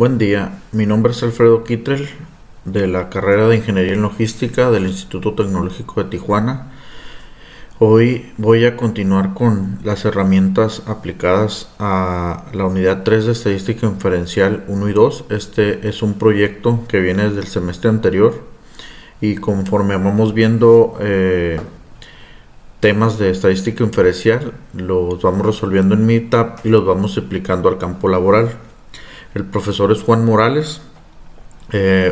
Buen día, mi nombre es Alfredo Kittrell de la carrera de Ingeniería en Logística del Instituto Tecnológico de Tijuana. Hoy voy a continuar con las herramientas aplicadas a la unidad 3 de Estadística Inferencial 1 y 2. Este es un proyecto que viene desde el semestre anterior y conforme vamos viendo temas de estadística inferencial, los vamos resolviendo en Meetup y los vamos aplicando al campo laboral. El profesor es Juan Morales.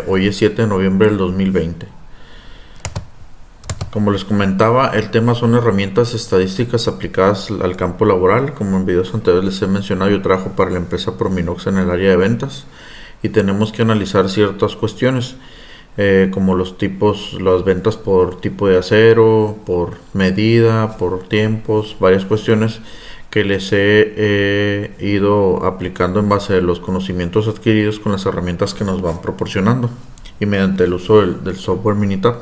Hoy es 7 de noviembre del 2020. Como les comentaba, el tema son herramientas estadísticas aplicadas al campo laboral. Como en videos anteriores les he mencionado, yo trabajo para la empresa Prominox en el área de ventas y tenemos que analizar ciertas cuestiones como los tipos, las ventas por tipo de acero, por medida, por tiempos, varias cuestiones que les he ido aplicando en base a los conocimientos adquiridos con las herramientas que nos van proporcionando y mediante el uso del software Minitab.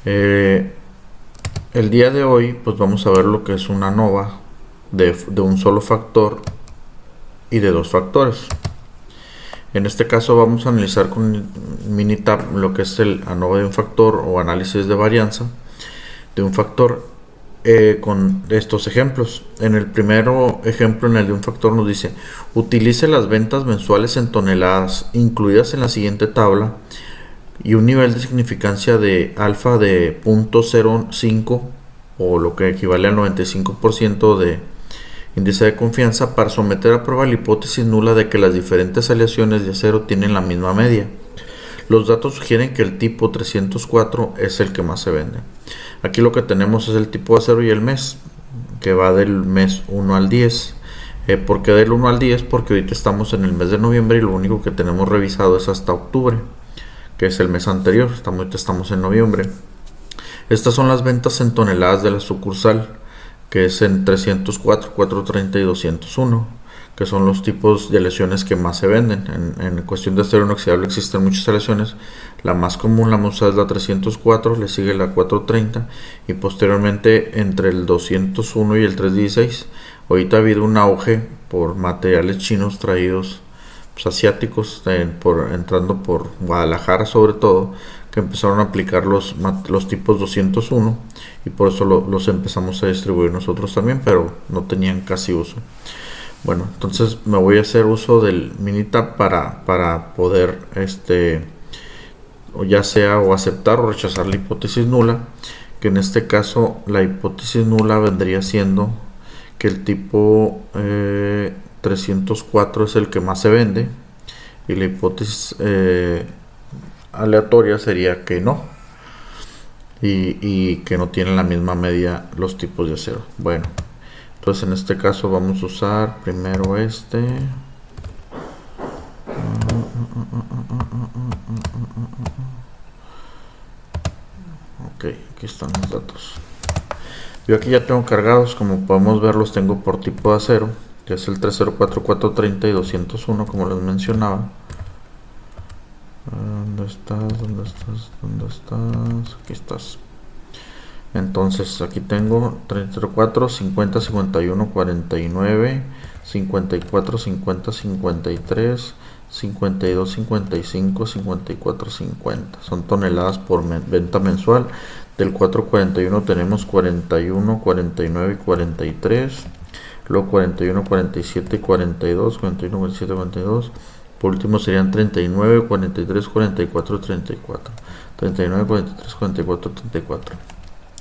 El día de hoy pues vamos a ver lo que es una ANOVA de un solo factor y de dos factores. En este caso vamos a analizar con Minitab lo que es el ANOVA de un factor o análisis de varianza de un factor con estos ejemplos. En el primero ejemplo, en el de un factor, nos dice: utilice las ventas mensuales en toneladas incluidas en la siguiente tabla y un nivel de significancia de alfa de 0.05 o lo que equivale al 95% de índice de confianza para someter a prueba la hipótesis nula de que las diferentes aleaciones de acero tienen la misma media. Los datos sugieren que el tipo 304 es el que más se vende. Aquí lo que tenemos es el tipo de acero y el mes, que va del mes 1 al 10. ¿Por qué del 1 al 10? Porque ahorita estamos en el mes de noviembre y lo único que tenemos revisado es hasta octubre, que es el mes anterior. Ahorita estamos en noviembre. Estas son las ventas en toneladas de la sucursal, que es en 304, 430 y 201. Que son los tipos de aleaciones que más se venden. En cuestión de acero inoxidable existen muchas aleaciones. La más común, la más usada, es la 304, le sigue la 430 y posteriormente entre el 201 y el 316. Ahorita ha habido un auge por materiales chinos traídos, pues, asiáticos, entrando por Guadalajara sobre todo, que empezaron a aplicar los tipos 201 y por eso los empezamos a distribuir nosotros también, pero no tenían casi uso. Bueno, entonces me voy a hacer uso del Minitab para poder o ya sea o aceptar o rechazar la hipótesis nula, que en este caso la hipótesis nula vendría siendo que el tipo 304 es el que más se vende y la hipótesis aleatoria sería que no y que no tienen la misma media los tipos de acero. Bueno, entonces en este caso vamos a usar primero ok, aquí están los datos. Yo aquí ya tengo cargados, como podemos ver los tengo por tipo de acero, que es el 304, 430 y 201, como les mencionaba. ¿Dónde estás? ¿Dónde estás? ¿Dónde estás? Aquí estás. Entonces aquí tengo 304, 50, 51, 49, 54, 50, 53, 52, 55, 54, 50. Son toneladas por venta mensual. Del 441 tenemos 41, 49 y 43. Luego 41, 47 y 42, 41, 47 y 42. Por último serían 39, 43, 44, 34. 39, 43, 44, 34.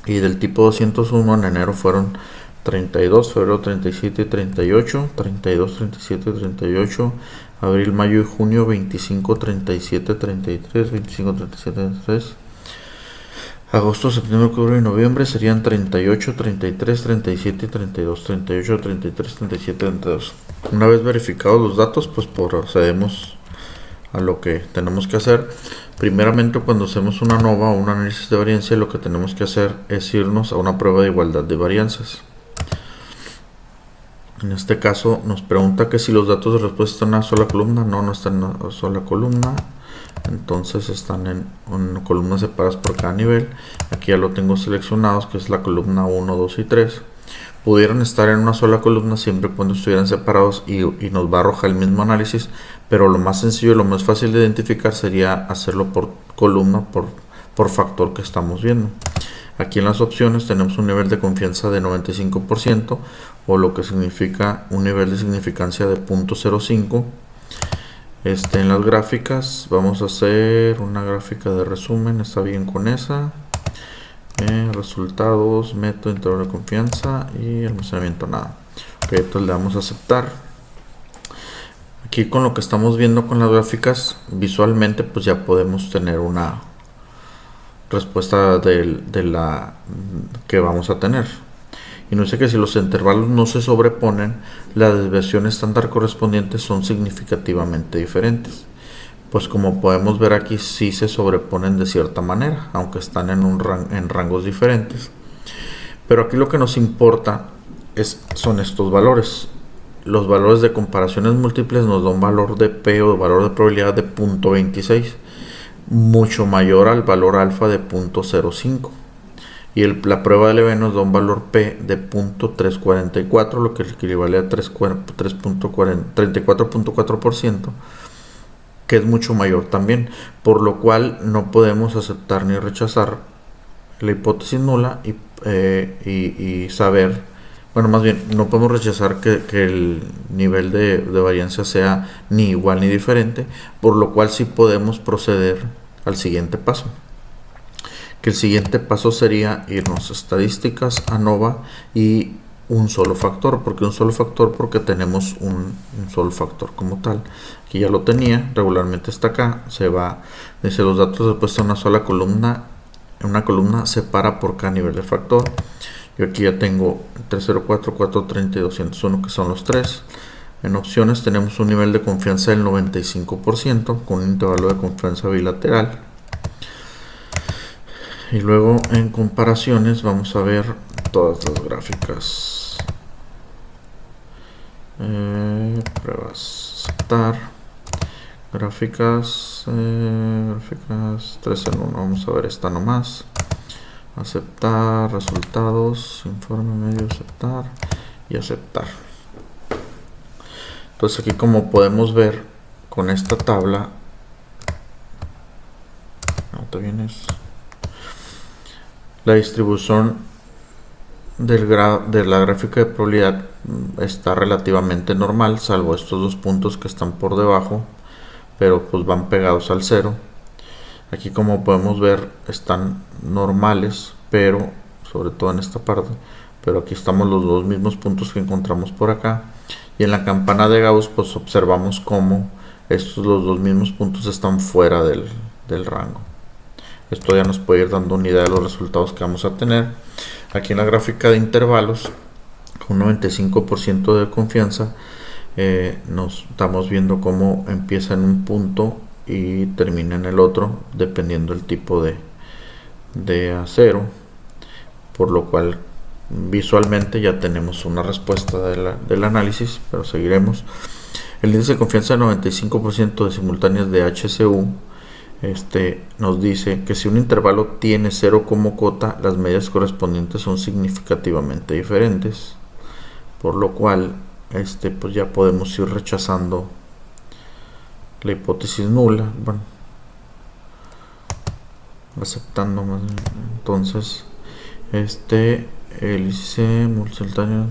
Y del tipo 201 en enero fueron 32, febrero 37 y 38, 32, 37 y 38, abril, mayo y junio 25, 37, 33, 25, 37, 33, agosto, septiembre, octubre y noviembre serían 38, 33, 37 y 32, 38, 33, 37 y 32. Una vez verificados los datos, pues procedemos a lo que tenemos que hacer. Primeramente, cuando hacemos una ANOVA o un análisis de varianza, lo que tenemos que hacer es irnos a una prueba de igualdad de varianzas. En este caso nos pregunta que si los datos de respuesta están en una sola columna. No están en una sola columna. Entonces están en columnas separadas por cada nivel. Aquí ya lo tengo seleccionados, que es la columna 1, 2 y 3. pudieran estar en una sola columna siempre y cuando estuvieran separados y nos va a arrojar el mismo análisis, pero lo más sencillo y lo más fácil de identificar sería hacerlo por columna, por factor que estamos viendo. Aquí en las opciones tenemos un nivel de confianza de 95% o lo que significa un nivel de significancia de 0.05. En las gráficas vamos a hacer una gráfica de resumen, está bien con esa. Resultados, método, intervalo de confianza y almacenamiento nada. Ok, entonces le damos a aceptar. Aquí con lo que estamos viendo con las gráficas, visualmente pues ya podemos tener una respuesta de la que vamos a tener. Y no sé que si los intervalos no se sobreponen, la desviación estándar correspondiente son significativamente diferentes. Pues como podemos ver aquí sí se sobreponen de cierta manera, aunque están en rangos diferentes. Pero aquí lo que nos importa son estos valores. Los valores de comparaciones múltiples nos da un valor de P o valor de probabilidad de 0.26, mucho mayor al valor alfa de 0.05. Y la prueba de Levene nos da un valor P de 0.344, lo que equivale a 34.4%, que es mucho mayor también, por lo cual no podemos aceptar ni rechazar la hipótesis nula y saber, bueno, más bien no podemos rechazar que el nivel de varianza sea ni igual ni diferente, por lo cual sí podemos proceder al siguiente paso, que el siguiente paso sería irnos a estadísticas, ANOVA y un solo factor. ¿Por qué un solo factor? Porque tenemos un solo factor como tal. Aquí ya lo tenía, regularmente está acá, se va, dice los datos después de una sola columna, en una columna separa por cada nivel de factor. Yo aquí ya tengo 304, 430 y 201, que son los tres. En opciones tenemos un nivel de confianza del 95% con un intervalo de confianza bilateral. Y luego en comparaciones vamos a ver todas las gráficas. Pruebas, aceptar. Gráficas 3 en 1. Vamos a ver esta nomás. Aceptar, resultados, informe medio, aceptar y aceptar. Entonces aquí, como podemos ver con esta tabla, la distribución de la gráfica de probabilidad está relativamente normal, salvo estos dos puntos que están por debajo, pero pues van pegados al cero. Aquí, como podemos ver, están normales, pero sobre todo en esta parte, pero aquí estamos los dos mismos puntos que encontramos por acá. Y en la campana de Gauss pues observamos cómo los dos mismos puntos están fuera del rango. Esto ya nos puede ir dando una idea de los resultados que vamos a tener. Aquí en la gráfica de intervalos, con 95% de confianza, nos estamos viendo cómo empieza en un punto y termina en el otro, dependiendo del tipo de acero, por lo cual visualmente ya tenemos una respuesta del análisis, pero seguiremos. El índice de confianza de 95% de simultáneas de HCU nos dice que si un intervalo tiene 0 como cota, las medias correspondientes son significativamente diferentes, por lo cual pues ya podemos ir rechazando la hipótesis nula, bueno, aceptando más. Entonces el índice simultáneo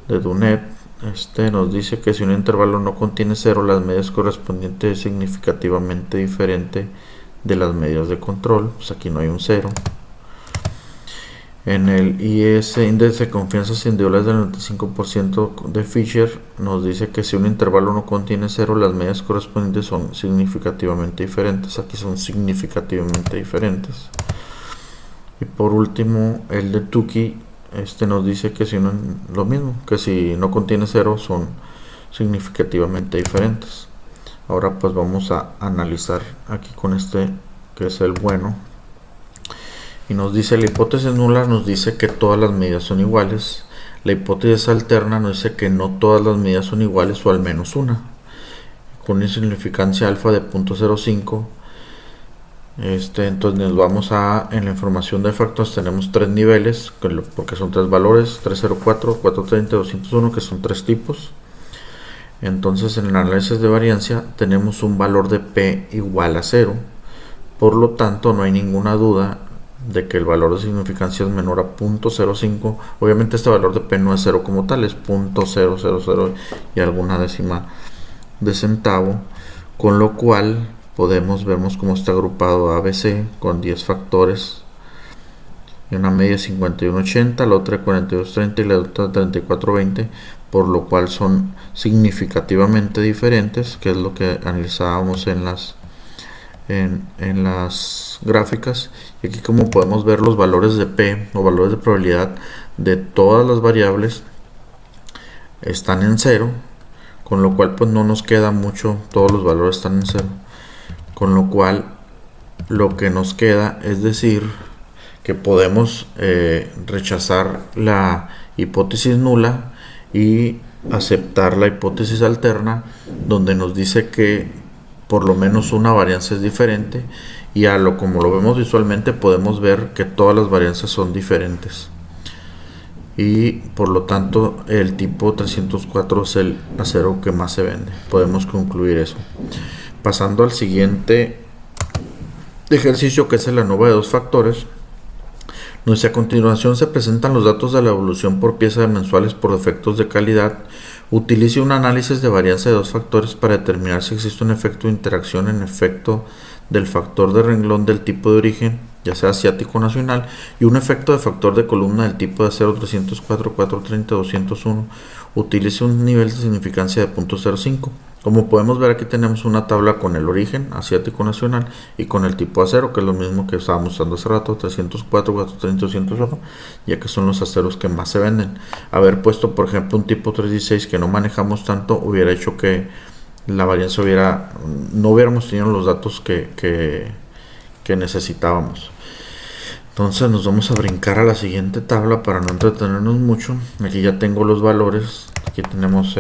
de Dunet nos dice que si un intervalo no contiene 0, las medias correspondientes es significativamente diferente de las medias de control. Pues aquí no hay un 0. En el IS, índice de confianza individuales del 95% de Fisher, nos dice que si un intervalo no contiene 0, las medias correspondientes son significativamente diferentes. Aquí son significativamente diferentes. Y por último, el de Tukey nos dice que lo mismo, que si no contiene 0 son significativamente diferentes. Ahora pues vamos a analizar aquí con que es el bueno, y nos dice: la hipótesis nula nos dice que todas las medidas son iguales. La hipótesis alterna nos dice que no todas las medidas son iguales o al menos una, con una significancia alfa de 0.05. Entonces nos vamos en la información de factores tenemos tres niveles, porque son tres valores, 304, 430 y 201, que son tres tipos. Entonces en el análisis de variancia tenemos un valor de P igual a 0, por lo tanto no hay ninguna duda de que el valor de significancia es menor a 0.05. Obviamente este valor de P no es 0 como tal, es 0.000 y alguna décima de centavo, con lo cual vemos cómo está agrupado ABC con 10 factores, y una media de 51.80, la otra de 42.30 y la otra de 34.20, por lo cual son significativamente diferentes, que es lo que analizábamos en las gráficas. Y aquí, como podemos ver, los valores de P o valores de probabilidad de todas las variables están en 0, con lo cual pues no nos queda mucho, todos los valores están en 0, con lo cual lo que nos queda es decir que podemos rechazar la hipótesis nula y aceptar la hipótesis alterna, donde nos dice que por lo menos una varianza es diferente, y como lo vemos visualmente podemos ver que todas las varianzas son diferentes, y por lo tanto el tipo 304 es el acero que más se vende. Podemos concluir eso. Pasando al siguiente ejercicio, que es el ANOVA de dos factores, donde a continuación se presentan los datos de la evolución por pieza de mensuales por defectos de calidad. Utilice un análisis de varianza de dos factores para determinar si existe un efecto de interacción en efecto del factor de renglón del tipo de origen, ya sea asiático o nacional, y un efecto de factor de columna del tipo de acero 304, 430, 201. Utilice un nivel de significancia de 0.05. Como podemos ver, aquí tenemos una tabla con el origen asiático nacional y con el tipo de acero, que es lo mismo que estábamos usando hace rato, 304, 430, 201, ya que son los aceros que más se venden. Haber puesto, por ejemplo, un tipo 316 que no manejamos tanto, hubiera hecho que la varianza no hubiéramos tenido los datos que necesitábamos. Entonces nos vamos a brincar a la siguiente tabla para no entretenernos mucho. Aquí ya tengo los valores. Aquí tenemos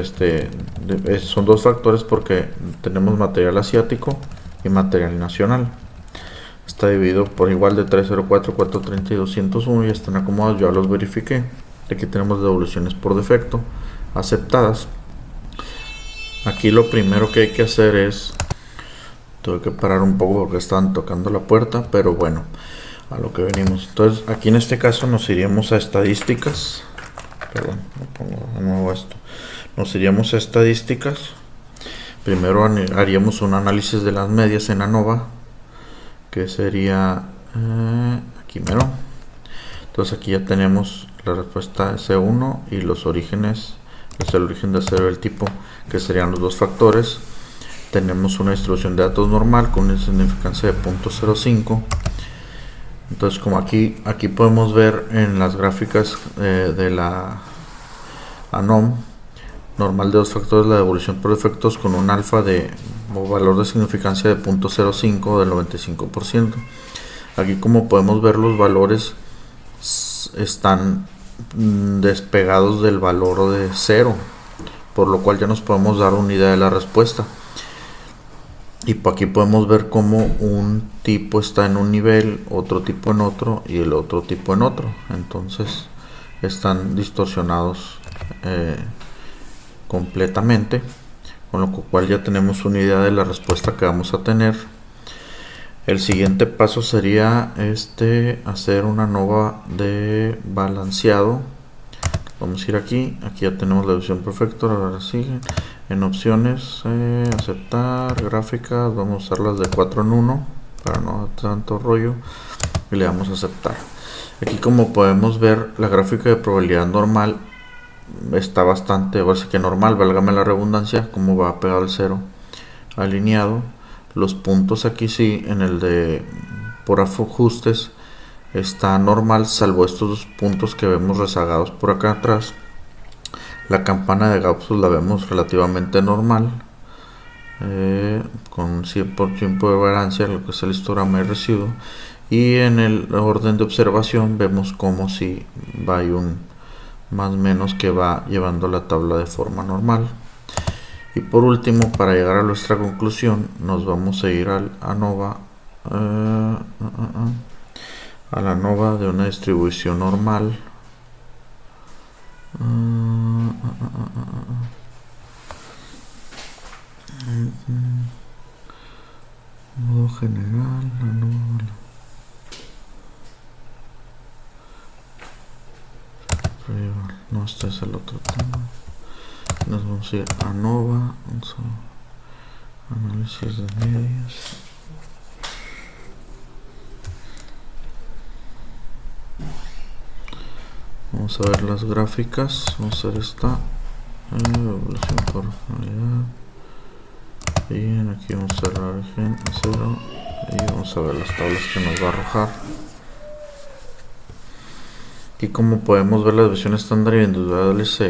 son dos factores porque tenemos material asiático y material nacional. Está dividido por igual de 304, 430 y 201, y están acomodados. Yo los verifiqué. Aquí tenemos devoluciones por defecto aceptadas. Aquí lo primero que hay que hacer es, tuve que parar un poco porque estaban tocando la puerta, pero bueno, a lo que venimos. Entonces aquí en este caso nos iríamos a estadísticas. Perdón, me pongo de nuevo esto. Nos iríamos a estadísticas. Primero haríamos un análisis de las medias en ANOVA, que sería aquí mero. Entonces aquí ya tenemos la respuesta S1 y los orígenes. Es el origen de acero del tipo, que serían los dos factores. Tenemos una distribución de datos normal con una significancia de 0.05. Entonces, como aquí podemos ver en las gráficas de la ANOM normal de dos factores, la devolución por defectos con un alfa o valor de significancia de 0.05 del 95%. Aquí, como podemos ver, los valores están despegados del valor de 0, por lo cual ya nos podemos dar una idea de la respuesta. Y aquí podemos ver cómo un tipo está en un nivel, otro tipo en otro y el otro tipo en otro. Entonces están distorsionados completamente, con lo cual ya tenemos una idea de la respuesta que vamos a tener. El siguiente paso sería hacer una ANOVA de balanceado. Vamos a ir aquí ya tenemos la deducción perfecta. Ahora sigue en opciones, aceptar gráficas, vamos a usar las de 4 en 1 para no dar tanto rollo, y le damos a aceptar. Aquí, como podemos ver, la gráfica de probabilidad normal está bastante, ahora sí que normal, válgame la redundancia, como va pegado al 0, alineado. Los puntos aquí sí, en el de por ajustes está normal, salvo estos dos puntos que vemos rezagados por acá atrás. La campana de Gauss la vemos relativamente normal, con 100% de variancia, lo que es el histograma y residuo. Y en el orden de observación vemos como si hay un más o menos que va llevando la tabla de forma normal. Y por último, para llegar a nuestra conclusión, nos vamos a ir al ANOVA a la ANOVA de una distribución normal. Modo general, no, este es el otro tema. Nos vamos a ir a ANOVA, vamos a análisis de medios. Vamos a ver las gráficas. Vamos a hacer esta evolución por unidad. Bien, aquí vamos a cerrar el gen a 0 y vamos a ver las tablas que nos va a arrojar. Y como podemos ver, las visiones estándar y individuales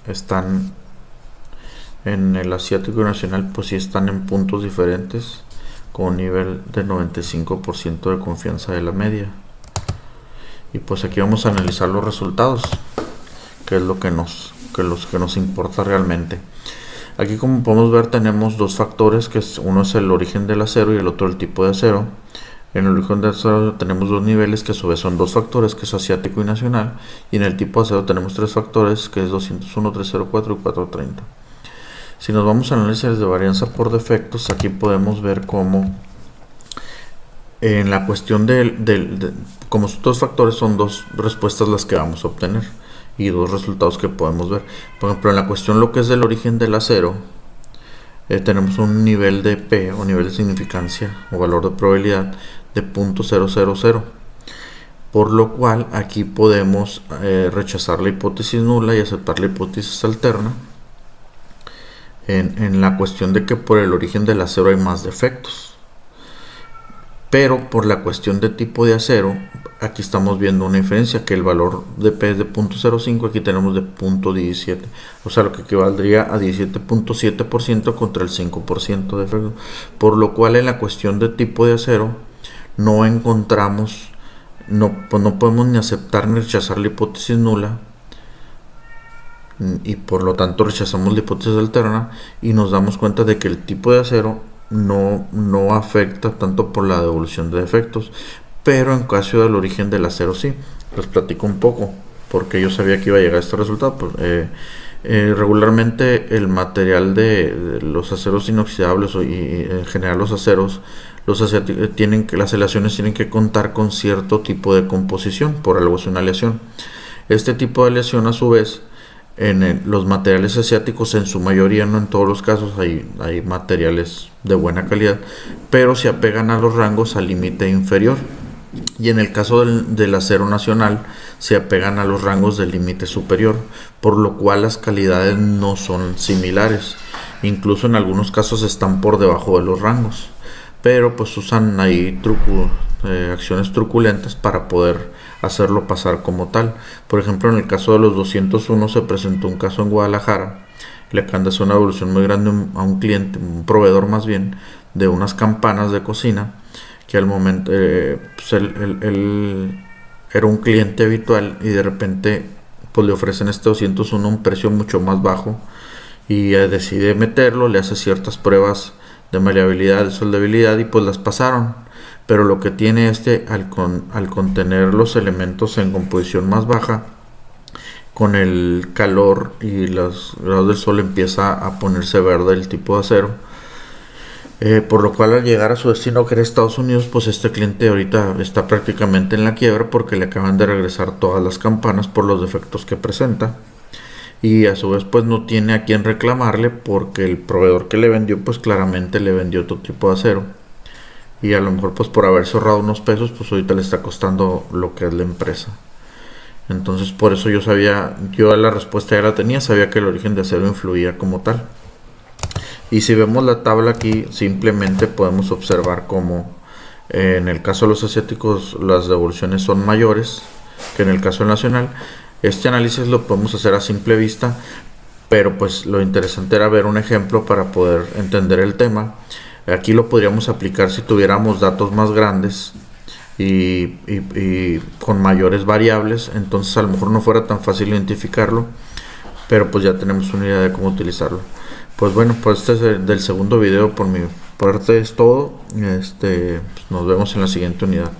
están en el asiático y nacional, pues sí están en puntos diferentes, con un nivel de 95% de confianza de la media. Y pues aquí vamos a analizar los resultados, que es lo que nos importa realmente. Aquí, como podemos ver, tenemos dos factores, que uno es el origen del acero y el otro el tipo de acero. En el origen del acero tenemos dos niveles, que a su vez son dos factores, que es asiático y nacional. Y en el tipo de acero tenemos tres factores, que es 201, 304 y 430. Si nos vamos a análisis de varianza por defectos, aquí podemos ver cómo en la cuestión como son dos factores, son dos respuestas las que vamos a obtener y dos resultados que podemos ver. Por ejemplo, en la cuestión lo que es del origen del acero, tenemos un nivel de P o nivel de significancia o valor de probabilidad de 0.000, por lo cual aquí podemos rechazar la hipótesis nula y aceptar la hipótesis alterna en la cuestión de que por el origen del acero hay más defectos. Pero por la cuestión de tipo de acero, aquí estamos viendo una diferencia, que el valor de P es de 0.05, aquí tenemos de 0.17, o sea, lo que equivaldría a 17.7% contra el 5% de defecto. Por lo cual en la cuestión de tipo de acero no encontramos, pues no podemos ni aceptar ni rechazar la hipótesis nula, y por lo tanto rechazamos la hipótesis alterna y nos damos cuenta de que el tipo de acero no afecta tanto por la devolución de defectos, pero en caso del origen del acero sí. Les platico un poco porque yo sabía que iba a llegar a este resultado. Pues, regularmente el material de los aceros inoxidables y en general los aceros, las aleaciones tienen que contar con cierto tipo de composición, por algo es una aleación. Este tipo de aleación, a su vez, en los materiales asiáticos, en su mayoría, no en todos los casos, hay materiales de buena calidad, pero se apegan a los rangos al límite inferior, y en el caso del acero nacional se apegan a los rangos del límite superior, por lo cual las calidades no son similares, incluso en algunos casos están por debajo de los rangos, pero pues usan ahí acciones truculentas para poder hacerlo pasar como tal. Por ejemplo, en el caso de los 201 se presentó un caso en Guadalajara. Le acaban de hacer una evolución muy grande a un cliente, un proveedor más bien, de unas campanas de cocina, que al momento pues él era un cliente habitual y de repente pues le ofrecen este 201 a un precio mucho más bajo y decide meterlo, le hace ciertas pruebas de maleabilidad, de soldabilidad y pues las pasaron. Pero lo que tiene al contener los elementos en composición más baja, con el calor y los grados del sol empieza a ponerse verde el tipo de acero, por lo cual al llegar a su destino, que era Estados Unidos, pues este cliente ahorita está prácticamente en la quiebra porque le acaban de regresar todas las campanas por los defectos que presenta, y a su vez pues no tiene a quien reclamarle porque el proveedor que le vendió pues claramente le vendió otro tipo de acero. Y a lo mejor pues por haberse ahorrado unos pesos, pues ahorita le está costando lo que es la empresa. Entonces por eso yo la respuesta ya la tenía, sabía que el origen de acero influía como tal. Y si vemos la tabla aquí, simplemente podemos observar cómo en el caso de los asiáticos las devoluciones son mayores que en el caso nacional. Este análisis lo podemos hacer a simple vista, pero pues lo interesante era ver un ejemplo para poder entender el tema. Aquí lo podríamos aplicar si tuviéramos datos más grandes y con mayores variables, entonces a lo mejor no fuera tan fácil identificarlo, pero pues ya tenemos una idea de cómo utilizarlo. Pues bueno, pues este es del segundo video por mi parte es todo. Pues nos vemos en la siguiente unidad.